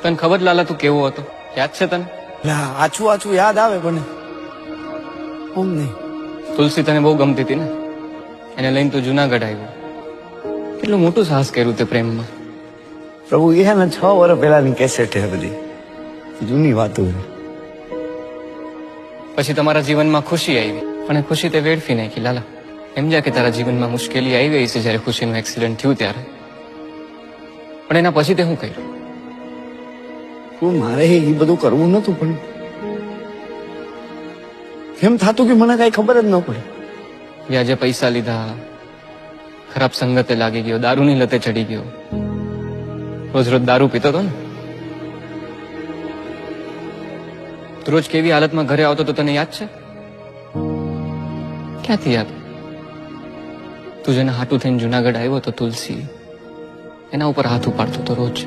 તને ખબર લાલા તું કેવો હતો? યાદ છે તને? આછું આછું યાદ આવે પણ આમ નહીં. તુલસી તને બહુ ગમતી હતી ને, એને લઈને તું જુનાગઢ આવ્યો. કેટલું મોટું સાહસ કર્યું તે પ્રેમમાં. પ્રભુ એ ને 6 વર્ષ પહેલાની કેસેટ છે બધી, જૂની વાતો છે. પછી તમારા જીવનમાં ખુશી આવી, પણ એ ખુશી તે વેડફી નાખી લાલા. સમજ્યા કે તારા જીવનમાં મુશ્કેલી આવી ગઈ છે જ્યારે ખુશીનું એક્સિડન્ટ થયું ત્યારે. પણ એના પછી તે શું કર્યું? મારે એ બધું કરવું નતું, પણ કેમ થતું કે મને કઈ ખબર જ ન પડે. વ્યાજે પૈસા લીધા, ખરાબ સંગતે લાગી ગયો, દારૂની લતે ચડી ગયો, રોજ રોજ દારૂ પીતો હતો ને. તું રોજ કેવી હાલતમાં ઘરે આવતો તો તને યાદ છે? ક્યાંથી યાદ? તું જેના હાટું થઈને જુનાગઢ આવ્યો તો તુલસી, એના ઉપર હાથ ઉપાડતો તો રોજ.